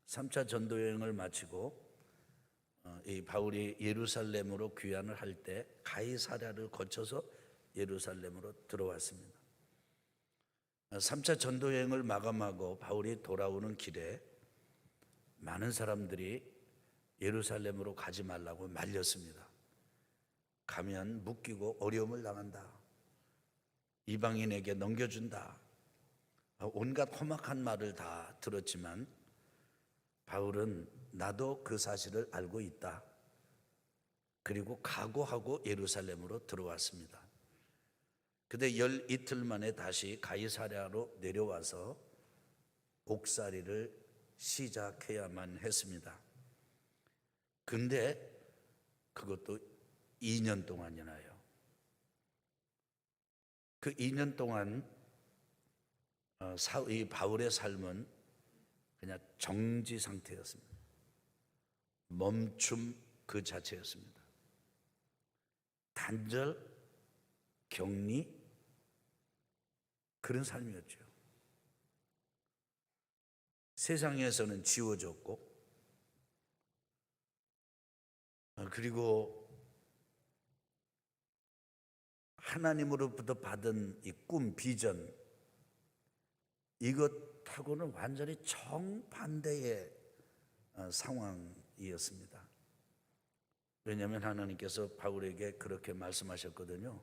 3차 전도 여행을 마치고 이 바울이 예루살렘으로 귀환을 할 때 가이사랴를 거쳐서 예루살렘으로 들어왔습니다. 3차 전도 여행을 마감하고 바울이 돌아오는 길에 많은 사람들이 예루살렘으로 가지 말라고 말렸습니다. 가면 묶이고 어려움을 당한다. 이방인에게 넘겨준다. 온갖 험악한 말을 다 들었지만 바울은 나도 그 사실을 알고 있다. 그리고 각오하고 예루살렘으로 들어왔습니다. 그때 12이틀 만에 다시 가이사랴로 내려와서 옥살이를 시작해야만 했습니다. 근데 그것도 2년 동안이나요. 그 2년 동안 이 바울의 삶은 그냥 정지 상태였습니다. 멈춤 그 자체였습니다. 단절, 격리, 그런 삶이었죠. 세상에서는 지워졌고, 그리고 하나님으로부터 받은 이 꿈, 비전, 이것하고는 완전히 정반대의 상황이었습니다. 왜냐하면 하나님께서 바울에게 그렇게 말씀하셨거든요.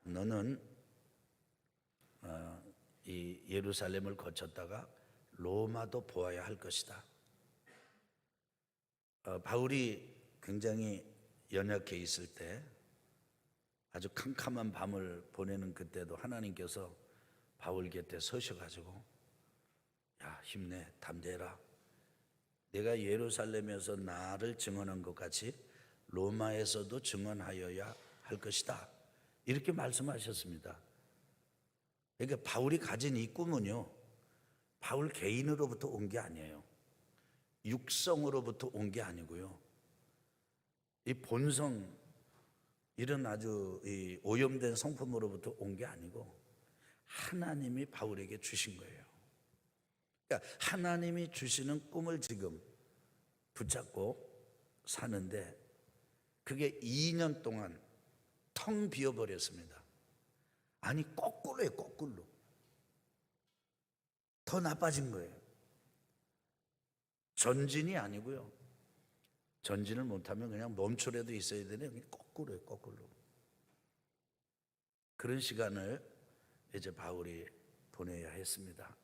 너는 이 예루살렘을 거쳤다가 로마도 보아야 할 것이다. 바울이 굉장히 연약해 있을 때 아주 캄캄한 밤을 보내는 그때도 하나님께서 바울 곁에 서셔가지고 야, 힘내, 담대해라. 내가 예루살렘에서 나를 증언한 것 같이 로마에서도 증언하여야 할 것이다. 이렇게 말씀하셨습니다. 그러니까 바울이 가진 이 꿈은요, 바울 개인으로부터 온 게 아니에요. 육성으로부터 온 게 아니고요. 이 본성, 이런 아주 이 오염된 성품으로부터 온 게 아니고 하나님이 바울에게 주신 거예요. 그러니까 하나님이 주시는 꿈을 지금 붙잡고 사는데 그게 2년 동안 텅 비어버렸습니다. 아니 거꾸로예요. 거꾸로. 더 나빠진 거예요. 전진이 아니고요. 전진을 못하면 그냥 멈춰라도 있어야 되네. 거꾸로예요. 거꾸로. 그런 시간을 이제 바울이 보내야 했습니다.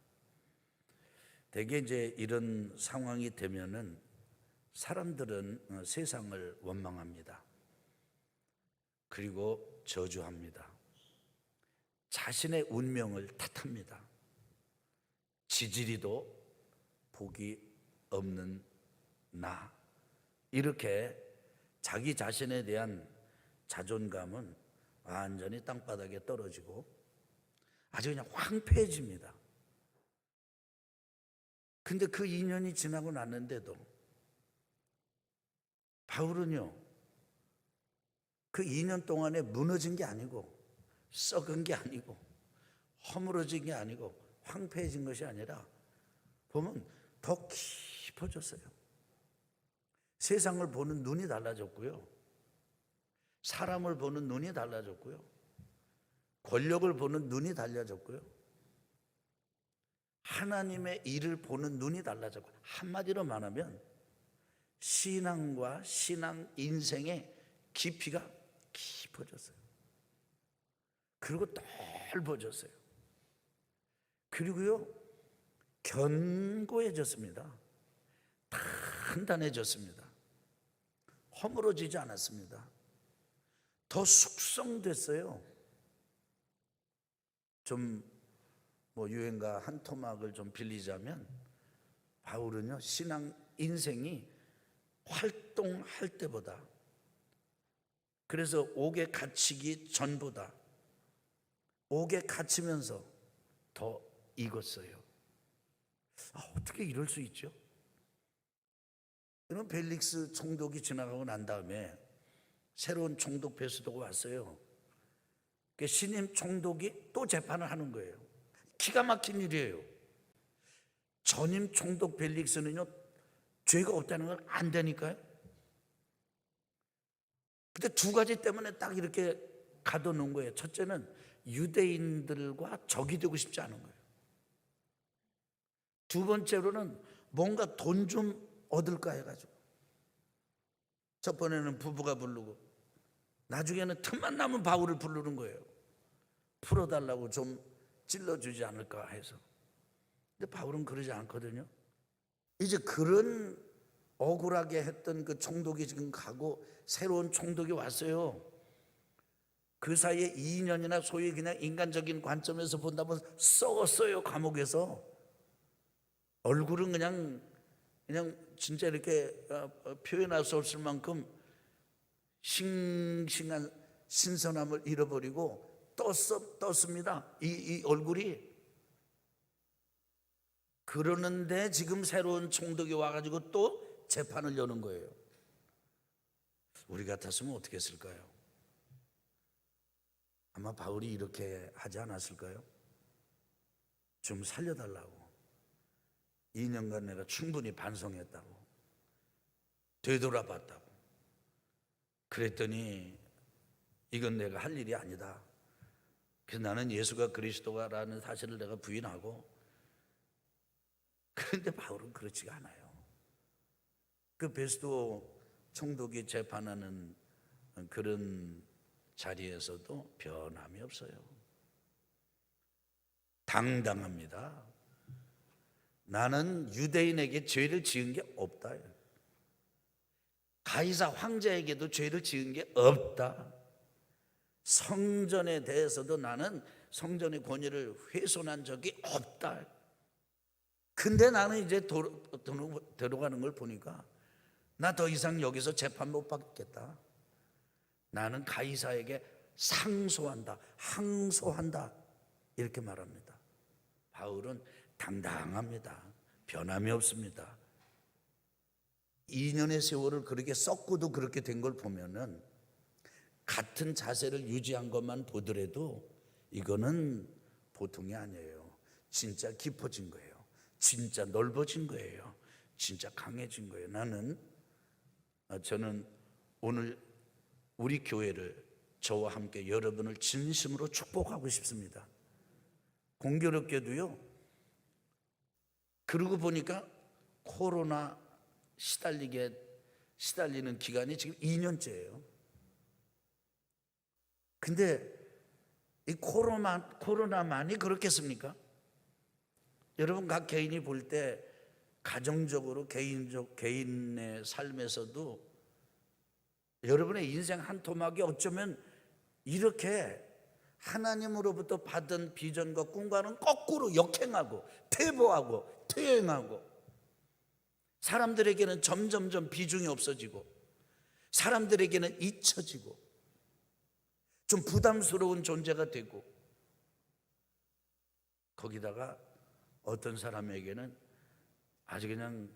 대개 이제 이런 상황이 되면은 사람들은 세상을 원망합니다. 그리고 저주합니다. 자신의 운명을 탓합니다. 지지리도 복이 없는 나, 이렇게 자기 자신에 대한 자존감은 완전히 땅바닥에 떨어지고 아주 그냥 황폐해집니다. 근데 그 2년이 지나고 났는데도 바울은요, 그 2년 동안에 무너진 게 아니고 썩은 게 아니고 허물어진 게 아니고 황폐해진 것이 아니라 보면 더 깊어졌어요. 세상을 보는 눈이 달라졌고요. 사람을 보는 눈이 달라졌고요. 권력을 보는 눈이 달라졌고요. 하나님의 일을 보는 눈이 달라졌고, 한마디로 말하면 신앙과 신앙 인생의 깊이가 깊어졌어요. 그리고 넓어졌어요. 그리고요, 견고해졌습니다. 단단해졌습니다. 허물어지지 않았습니다. 더 숙성됐어요. 좀 유행가 한 토막을 좀 빌리자면 바울은요, 신앙 인생이 활동할 때보다, 그래서 옥에 갇히기 전보다 옥에 갇히면서 더 익었어요. 어떻게 이럴 수 있죠? 그럼 벨릭스 총독이 지나가고 난 다음에 새로운 총독 배수도가 왔어요. 신임 총독이 또 재판을 하는 거예요. 기가 막힌 일이에요. 전임 총독 벨릭스는요 죄가 없다는 건 안 되니까요. 근데 두 가지 때문에 딱 이렇게 가둬놓은 거예요. 첫째는 유대인들과 적이 되고 싶지 않은 거예요. 두 번째로는 뭔가 돈 좀 얻을까 해가지고. 첫 번에는 부부가 부르고 나중에는 틈만 나면 바울을 부르는 거예요. 풀어달라고 좀 찔러주지 않을까 해서. 근데 바울은 그러지 않거든요. 이제 그런 억울하게 했던 그 총독이 지금 가고 새로운 총독이 왔어요. 그 사이에 2년이나 소위 그냥 인간적인 관점에서 본다면 썩었어요. 감옥에서. 얼굴은 그냥 진짜 이렇게 표현할 수 없을 만큼 싱싱한 신선함을 잃어버리고 떴습니다. 이 얼굴이. 그러는데 지금 새로운 총독이 와가지고 또 재판을 여는 거예요. 우리 같았으면 어떻게 했을까요? 아마 바울이 이렇게 하지 않았을까요? 좀 살려달라고. 2년간 내가 충분히 반성했다고, 되돌아봤다고. 그랬더니 이건 내가 할 일이 아니다. 그래서 나는 예수가 그리스도가라는 사실을 내가 부인하고. 그런데 바울은 그렇지가 않아요. 그 베스도 총독이 재판하는 그런 자리에서도 변함이 없어요. 당당합니다. 나는 유대인에게 죄를 지은 게 없다. 가이사 황제에게도 죄를 지은 게 없다. 성전에 대해서도 나는 성전의 권위를 훼손한 적이 없다. 근데 나는 이제 들어가는 걸 보니까 나 더 이상 여기서 재판 못 받겠다. 나는 가이사에게 상소한다, 항소한다, 이렇게 말합니다. 바울은 당당합니다. 변함이 없습니다. 2년의 세월을 그렇게 썩고도 그렇게 된 걸 보면은 같은 자세를 유지한 것만 보더라도 이거는 보통이 아니에요. 진짜 깊어진 거예요. 진짜 넓어진 거예요. 진짜 강해진 거예요. 저는 오늘 우리 교회를, 저와 함께 여러분을 진심으로 축복하고 싶습니다. 공교롭게도요, 그러고 보니까 코로나 시달리는 기간이 지금 2년째예요. 근데 이 코로나만이 그렇겠습니까? 여러분 각 개인이 볼 때 가정적으로 개인의 삶에서도 여러분의 인생 한 토막이 어쩌면 이렇게 하나님으로부터 받은 비전과 꿈과는 거꾸로 역행하고 퇴보하고 퇴행하고, 사람들에게는 점점점 비중이 없어지고, 사람들에게는 잊혀지고, 좀 부담스러운 존재가 되고, 거기다가 어떤 사람에게는 아주 그냥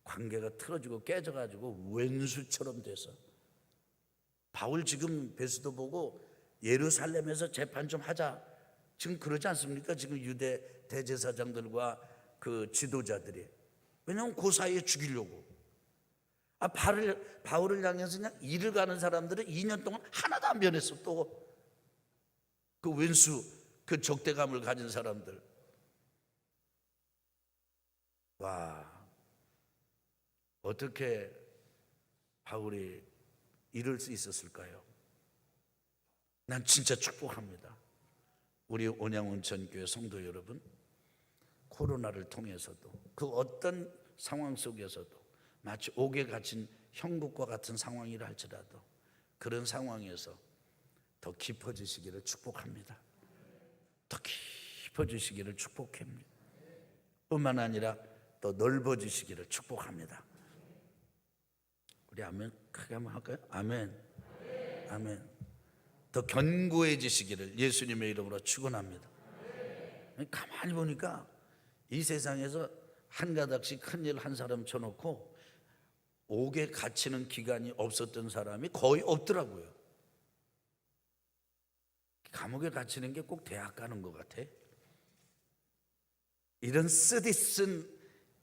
관계가 틀어지고 깨져가지고 왼수처럼 돼서. 바울 지금 베스도 보고 예루살렘에서 재판 좀 하자, 지금 그러지 않습니까? 지금 유대 대제사장들과 그 지도자들이. 왜냐하면 그 사이에 죽이려고. 바울을 향해서 그냥 일을 가는 사람들은 2년 동안 하나도 안 변했어. 또 그 왼수, 그 적대감을 가진 사람들. 와, 어떻게 바울이 이럴 수 있었을까요? 난 진짜 축복합니다. 우리 온양온천교회 성도 여러분, 코로나를 통해서도 그 어떤 상황 속에서도 마치 옥에 갇힌 형국과 같은 상황이라 할지라도 그런 상황에서 더 깊어지시기를 축복합니다. 더 깊어지시기를 축복합니다. 뿐만 아니라 더 넓어지시기를 축복합니다. 우리 아멘 크게 한번 할까요? 아멘. 아멘. 더 견고해지시기를 예수님의 이름으로 축원합니다. 가만히 보니까 이 세상에서 한 가닥씩 큰일 한 사람 쳐놓고 옥에 갇히는 기간이 없었던 사람이 거의 없더라고요. 감옥에 갇히는 게 꼭 대학 가는 것 같아. 이런 쓰디쓴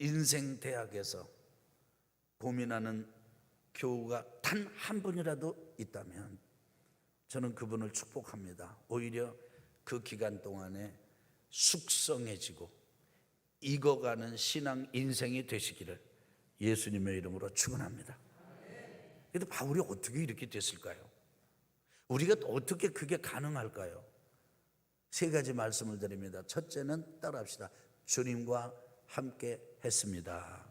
인생 대학에서 고민하는 교우가 단 한 분이라도 있다면 저는 그분을 축복합니다. 오히려 그 기간 동안에 숙성해지고 익어가는 신앙 인생이 되시기를 예수님의 이름으로 축원합니다. 그런데 바울이 어떻게 이렇게 됐을까요? 우리가 어떻게 그게 가능할까요? 세 가지 말씀을 드립니다. 첫째는 따라합시다. 주님과 함께 했습니다.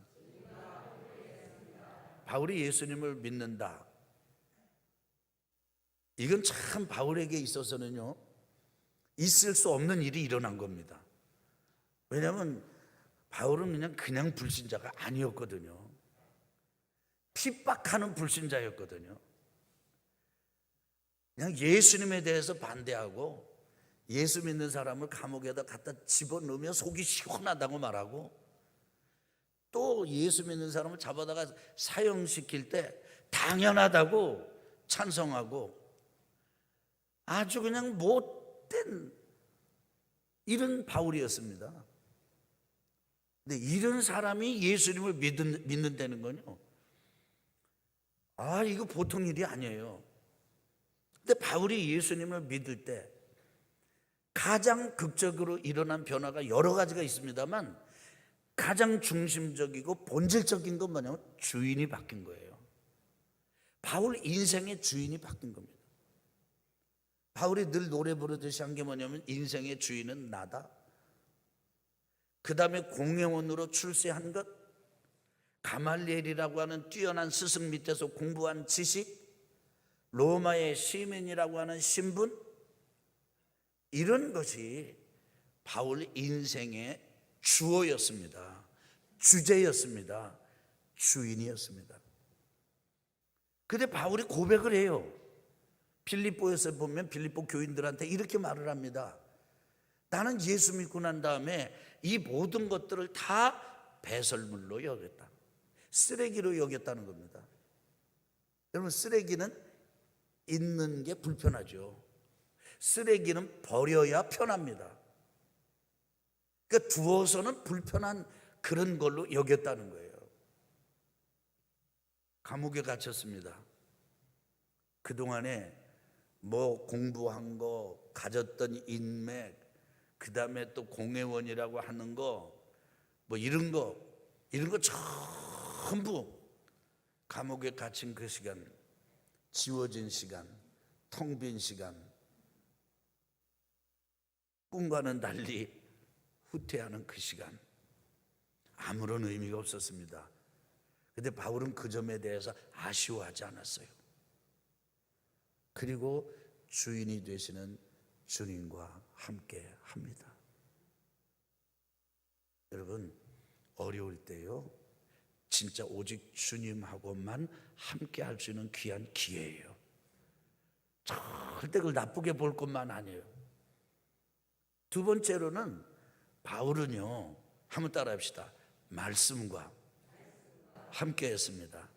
바울이 예수님을 믿는다. 이건 참 바울에게 있어서는요, 있을 수 없는 일이 일어난 겁니다. 왜냐하면 바울은 그냥 불신자가 아니었거든요. 핍박하는 불신자였거든요. 그냥 예수님에 대해서 반대하고 예수 믿는 사람을 감옥에다 갖다 집어넣으면 속이 시원하다고 말하고, 또 예수 믿는 사람을 잡아다가 사형시킬 때 당연하다고 찬성하고, 아주 그냥 못된 이런 바울이었습니다. 근데 이런 사람이 예수님을 믿는다는 건요, 이거 보통 일이 아니에요. 근데 바울이 예수님을 믿을 때 가장 극적으로 일어난 변화가 여러 가지가 있습니다만, 가장 중심적이고 본질적인 건 뭐냐면 주인이 바뀐 거예요. 바울 인생의 주인이 바뀐 겁니다. 바울이 늘 노래 부르듯이 한 게 뭐냐면, 인생의 주인은 나다. 그 다음에 공회원으로 출세한 것, 가말리엘이라고 하는 뛰어난 스승 밑에서 공부한 지식, 로마의 시민이라고 하는 신분, 이런 것이 바울 인생의 주어였습니다. 주제였습니다. 주인이었습니다. 근데 바울이 고백을 해요. 빌립보에서 보면 빌립보 교인들한테 이렇게 말을 합니다. 나는 예수 믿고 난 다음에 이 모든 것들을 다 배설물로 여겼다. 쓰레기로 여겼다는 겁니다. 여러분, 쓰레기는 있는 게 불편하죠. 쓰레기는 버려야 편합니다. 그러니까 두어서는 불편한 그런 걸로 여겼다는 거예요. 감옥에 갇혔습니다. 그동안에 공부한 거, 가졌던 인맥, 그 다음에 또 공회원이라고 하는 거, 이런 거 전부 감옥에 갇힌 그 시간, 지워진 시간, 텅 빈 시간, 꿈과는 달리 후퇴하는 그 시간, 아무런 의미가 없었습니다. 그런데 바울은 그 점에 대해서 아쉬워하지 않았어요. 그리고 주인이 되시는 주님과 함께 합니다. 여러분, 어려울 때요, 진짜 오직 주님하고만 함께 할 수 있는 귀한 기회예요. 절대 그걸 나쁘게 볼 것만 아니에요. 두 번째로는 바울은요, 한번 따라합시다. 말씀과 함께 했습니다.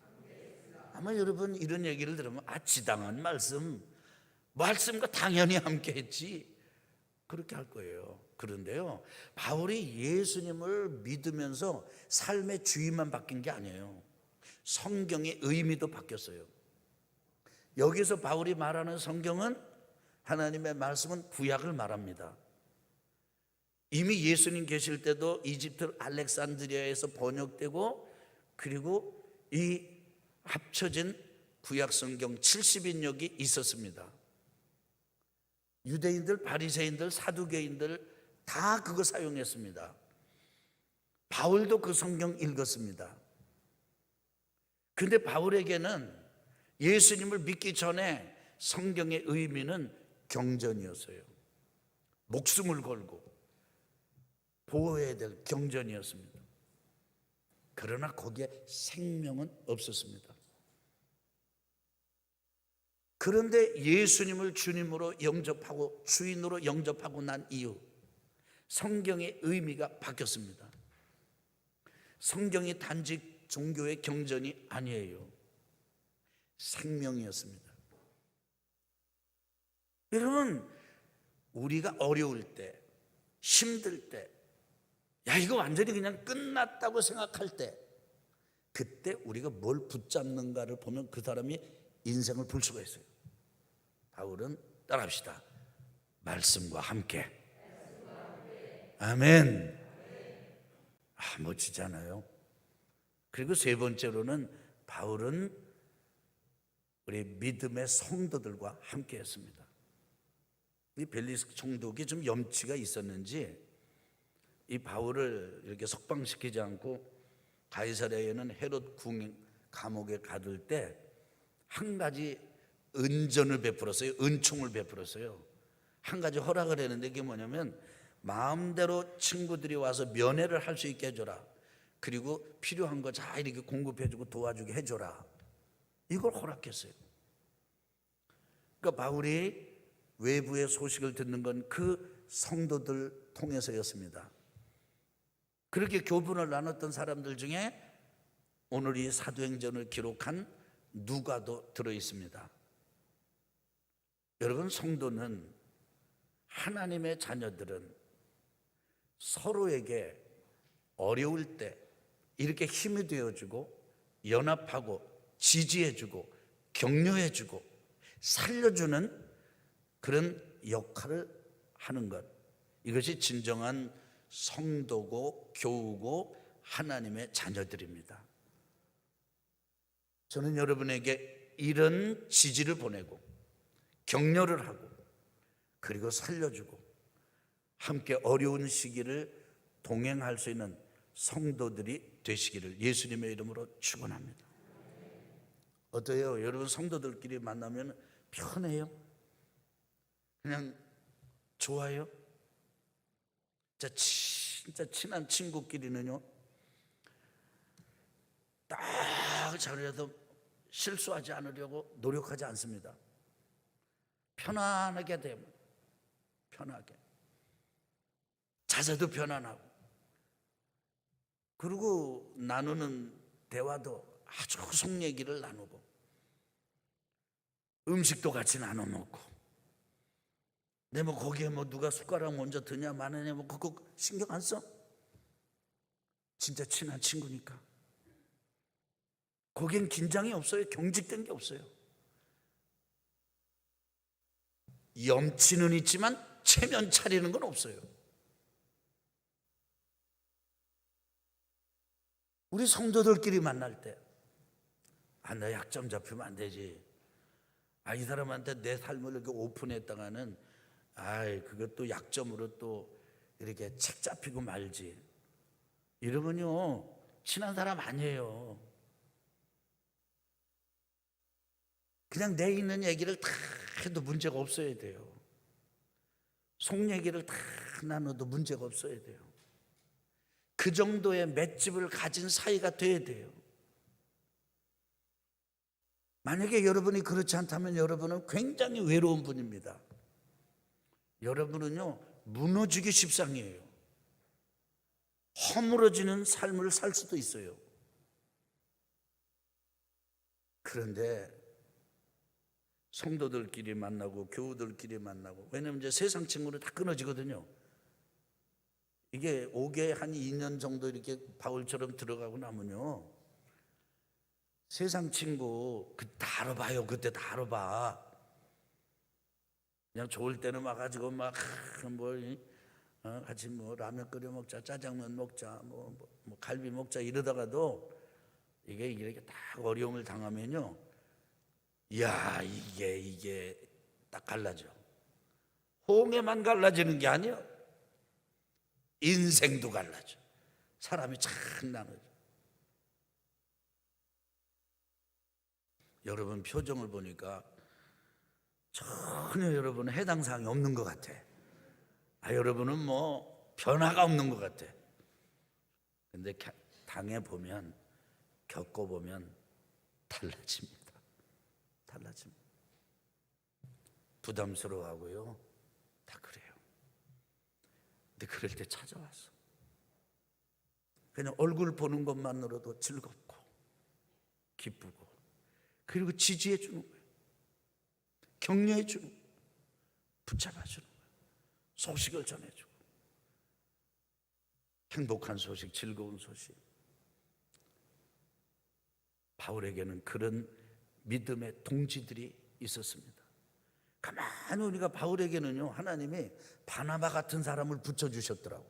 아마 여러분 이런 얘기를 들으면 지당한 말씀과 당연히 함께 했지, 그렇게 할 거예요. 그런데요, 바울이 예수님을 믿으면서 삶의 주인만 바뀐 게 아니에요. 성경의 의미도 바뀌었어요. 여기서 바울이 말하는 성경은, 하나님의 말씀은 구약을 말합니다. 이미 예수님 계실 때도 이집트 알렉산드리아에서 번역되고, 그리고 이 합쳐진 구약 성경 70인역이 있었습니다. 유대인들, 바리새인들, 사두개인들 다 그거 사용했습니다. 바울도 그 성경 읽었습니다. 근데 바울에게는 예수님을 믿기 전에 성경의 의미는 경전이었어요. 목숨을 걸고 보호해야 될 경전이었습니다. 그러나 거기에 생명은 없었습니다. 그런데 예수님을 주님으로 영접하고 주인으로 영접하고 난 이후 성경의 의미가 바뀌었습니다. 성경이 단지 종교의 경전이 아니에요. 생명이었습니다. 여러분, 우리가 어려울 때, 힘들 때, 야, 이거 완전히 그냥 끝났다고 생각할 때, 그때 우리가 뭘 붙잡는가를 보면 그 사람이 인생을 볼 수가 있어요. 바울은 따라합시다. 말씀과 함께. 아멘. 멋지잖아요. 그리고 세 번째로는 바울은 우리 믿음의 성도들과 함께 했습니다. 이 벨리스 총독이 좀 염치가 있었는지 이 바울을 이렇게 석방시키지 않고 가이사랴에는 헤롯 궁 감옥에 가둘 때 한 가지 은전을 베풀었어요. 은총을 베풀었어요. 한 가지 허락을 했는데 그게 뭐냐면 마음대로 친구들이 와서 면회를 할 수 있게 해줘라. 그리고 필요한 거 잘 이렇게 공급해주고 도와주게 해줘라. 이걸 허락했어요. 그러니까 바울이 외부의 소식을 듣는 건 그 성도들 통해서였습니다. 그렇게 교분을 나눴던 사람들 중에 오늘 이 사도행전을 기록한 누가도 들어있습니다. 여러분, 성도는, 하나님의 자녀들은 서로에게 어려울 때 이렇게 힘이 되어주고 연합하고 지지해주고 격려해주고 살려주는 그런 역할을 하는 것, 이것이 진정한 성도고 교우고 하나님의 자녀들입니다. 저는 여러분에게 이런 지지를 보내고 격려를 하고 그리고 살려주고 함께 어려운 시기를 동행할 수 있는 성도들이 되시기를 예수님의 이름으로 축원합니다. 어때요? 여러분, 성도들끼리 만나면 편해요? 그냥 좋아요? 진짜 친한 친구끼리는요, 딱 잘해도 실수하지 않으려고 노력하지 않습니다. 편안하게 되면 편하게, 자세도 편안하고, 그리고 나누는 대화도 아주 속 얘기를 나누고, 음식도 같이 나눠 먹고, 내 뭐 거기에 뭐 누가 숟가락 먼저 드냐 마느냐 뭐 그거 신경 안 써? 진짜 친한 친구니까. 거긴 긴장이 없어요. 경직된 게 없어요. 염치는 있지만 체면 차리는 건 없어요. 우리 성도들끼리 만날 때, 나 약점 잡히면 안 되지. 이 사람한테 내 삶을 이렇게 오픈했다가는 그것도 약점으로 또 이렇게 책 잡히고 말지. 이러면요, 친한 사람 아니에요. 그냥 내 있는 얘기를 다 해도 문제가 없어야 돼요. 속 얘기를 다 나눠도 문제가 없어야 돼요. 그 정도의 맷집을 가진 사이가 돼야 돼요. 만약에 여러분이 그렇지 않다면 여러분은 굉장히 외로운 분입니다. 여러분은요, 무너지기 십상이에요. 허물어지는 삶을 살 수도 있어요. 그런데 성도들끼리 만나고 교우들끼리 만나고, 왜냐면 이제 세상 친구는 다 끊어지거든요. 이게 5개 한 2년 정도 이렇게 바울처럼 들어가고 나면요, 세상 친구 다 알아봐요. 그때 다 알아봐. 그냥 좋을 때는 와가지고 같이 라면 끓여 먹자, 짜장면 먹자, 갈비 먹자 이러다가도 이게 이렇게 딱 어려움을 당하면요, 이야, 이게 딱 갈라져. 홍해만 갈라지는 게 아니야. 인생도 갈라져. 사람이 참 나눠져. 여러분 표정을 보니까 전혀 여러분은 해당 사항이 없는 것 같아. 여러분은 변화가 없는 것 같아. 근데 당해보면, 겪어보면 달라집니다. 달라집니다. 부담스러워하고요, 다 그래요. 근데 그럴 때 찾아왔어. 그냥 얼굴 보는 것만으로도 즐겁고 기쁘고, 그리고 지지해 주는 거예요. 격려해 주는 거예요. 붙잡아 주는 거예요. 소식을 전해주고. 행복한 소식, 즐거운 소식. 바울에게는 그런 믿음의 동지들이 있었습니다. 가만히 우리가 바울에게는요, 하나님이 바나바 같은 사람을 붙여주셨더라고.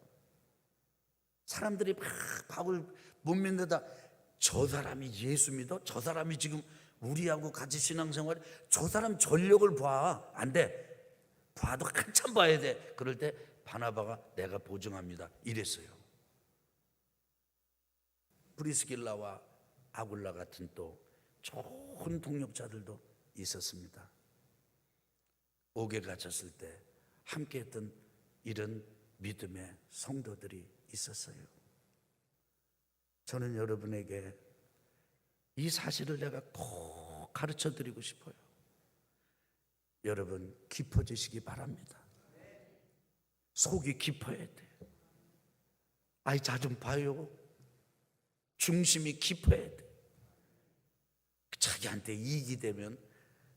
사람들이 막 바울 못 믿는다. 저 사람이 예수 믿어? 저 사람이 지금 우리하고 같이 신앙생활, 저 사람 전력을 봐. 안 돼. 봐도 한참 봐야 돼. 그럴 때 바나바가 내가 보증합니다 이랬어요. 브리스길라와 아굴라 같은 또 좋은 동역자들도 있었습니다. 옥에 갇혔을 때 함께했던 이런 믿음의 성도들이 있었어요. 저는 여러분에게 이 사실을 내가 꼭 가르쳐 드리고 싶어요. 여러분, 깊어지시기 바랍니다. 속이 깊어야 돼요. 아이, 자 좀 봐요. 중심이 깊어야 돼. 자기한테 이익이 되면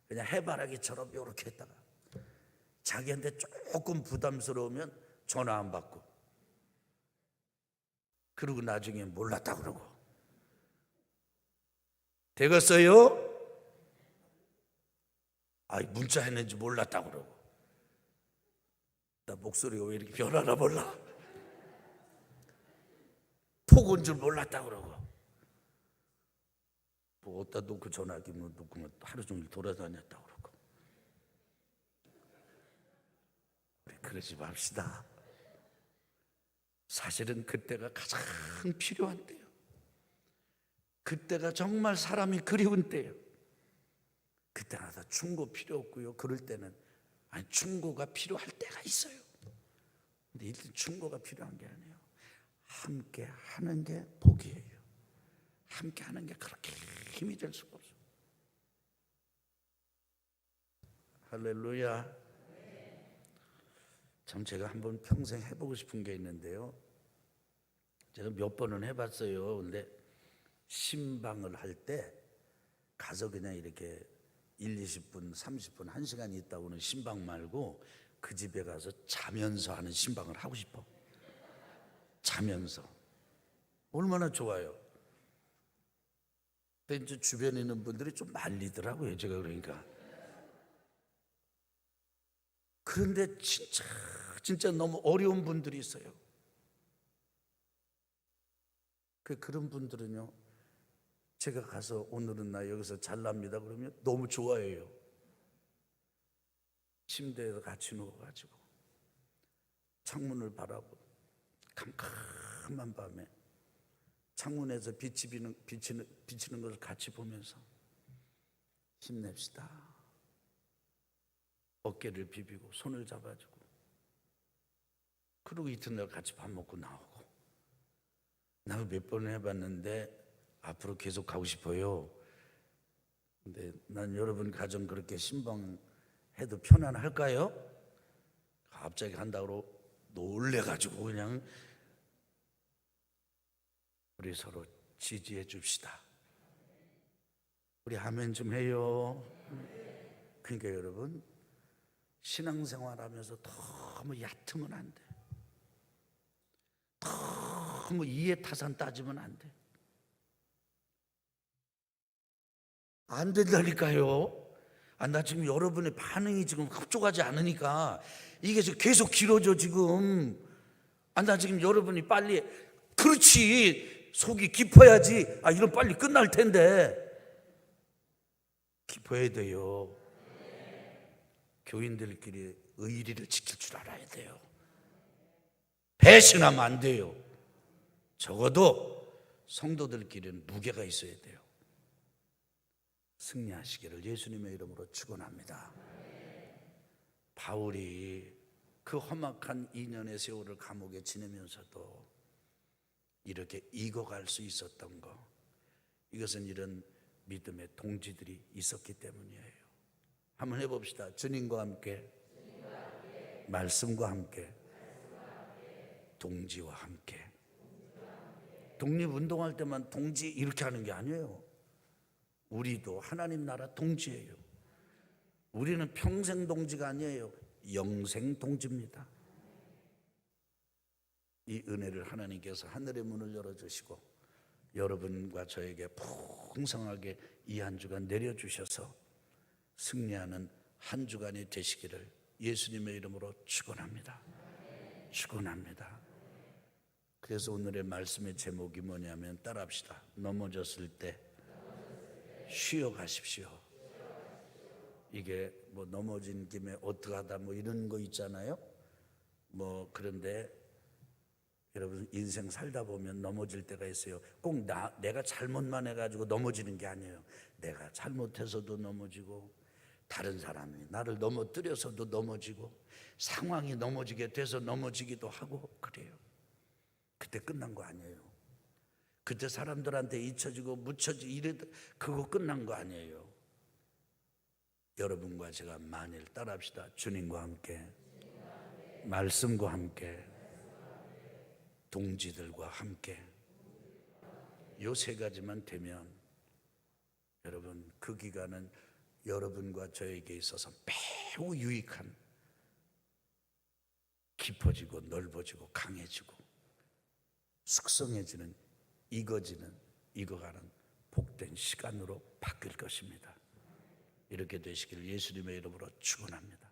그냥 해바라기처럼 이렇게 했다가, 자기한테 조금 부담스러우면 전화 안 받고, 그리고 나중에 몰랐다 그러고, 되겠어요? 아이, 문자 했는지 몰랐다 그러고, 나 목소리가 왜 이렇게 변하나 몰라, 폭 온 줄 몰랐다 그러고, 뭐 어디다 놓고 전화기 뭐 놓고 하루 종일 돌아다녔다 그러고. 우리 그러지 맙시다. 사실은 그때가 가장 필요한 때예요. 그때가 정말 사람이 그리운 때예요. 그때는 다 충고 필요 없고요. 그럴 때는 아니, 충고가 필요할 때가 있어요. 근데 일단 충고가 필요한 게 아니에요. 함께 하는 게 복이에요. 함께 하는 게 그렇게 힘이 될 수가 없어요. 할렐루야. 참 제가 한번 평생 해보고 싶은 게 있는데요. 제가 몇 번은 해봤어요. 근데 신방을 할 때 가서 그냥 이렇게 1, 20분, 30분, 1시간 있다 오는 신방 말고 그 집에 가서 자면서 하는 신방을 하고 싶어. 자면서. 얼마나 좋아요. 근데 이제 주변에 있는 분들이 좀 말리더라고요. 제가 그러니까. 그런데 진짜 너무 어려운 분들이 있어요. 그런 분들은요, 제가 가서 오늘은 나 여기서 잘납니다 그러면 너무 좋아해요. 침대에서 같이 누워가지고 창문을 바라보고 캄캄한 밤에 창문에서 빛이 비치는 것을 같이 보면서 힘냅시다. 어깨를 비비고 손을 잡아주고, 그리고 이튿날 같이 밥 먹고 나오고. 나도 몇 번 해봤는데 앞으로 계속 가고 싶어요. 근데 난 여러분 가정 그렇게 신방해도 편안할까요? 갑자기 한다고 놀래가지고 그냥. 우리 서로 지지해 줍시다. 우리 아멘 좀 해요. 그러니까 여러분, 신앙생활하면서 너무 얕으면 안 돼. 너무 이해타산 따지면 안 돼. 안 된다니까요. 나 지금 여러분의 반응이 지금 흡족하지 않으니까 이게 지금 계속 길어져 지금. 나 지금 여러분이 빨리, 그렇지, 속이 깊어야지. 이런 빨리 끝날 텐데. 깊어야 돼요. 교인들끼리 의리를 지킬 줄 알아야 돼요. 배신하면 안 돼요. 적어도 성도들끼리는 무게가 있어야 돼요. 승리하시기를 예수님의 이름으로 축원합니다. 바울이 그 험악한 2년의 세월을 감옥에 지내면서도 이렇게 익어갈 수 있었던 거, 이것은 이런 믿음의 동지들이 있었기 때문이에요. 한번 해봅시다. 주님과 함께, 말씀과 함께, 동지와 함께. 독립운동할 때만 동지 이렇게 하는 게 아니에요. 우리도 하나님 나라 동지예요. 우리는 평생 동지가 아니에요. 영생 동지입니다. 이 은혜를 하나님께서 하늘의 문을 열어주시고 여러분과 저에게 풍성하게 이 한 주간 내려주셔서 승리하는 한 주간이 되시기를 예수님의 이름으로 축원합니다. 축원합니다. 그래서 오늘의 말씀의 제목이 뭐냐면 따라합시다. 넘어졌을 때 쉬어 가십시오. 이게 뭐 넘어진 김에 어떡하다 뭐 이런 거 있잖아요. 뭐 그런데 여러분 인생 살다 보면 넘어질 때가 있어요. 꼭 내가 잘못만 해가지고 넘어지는 게 아니에요. 내가 잘못해서도 넘어지고 다른 사람이 나를 넘어뜨려서도 넘어지고 상황이 넘어지게 돼서 넘어지기도 하고 그래요. 그때 끝난 거 아니에요. 그때 사람들한테 잊혀지고 묻혀지고 이래도 그거 끝난 거 아니에요. 여러분과 제가 만일 따라합시다. 주님과 함께 말씀과 함께 동지들과 함께 요 세 가지만 되면 여러분 그 기간은 여러분과 저에게 있어서 매우 유익한 깊어지고 넓어지고 강해지고 숙성해지는 익어가는 복된 시간으로 바뀔 것입니다. 이렇게 되시길 예수님의 이름으로 축원합니다.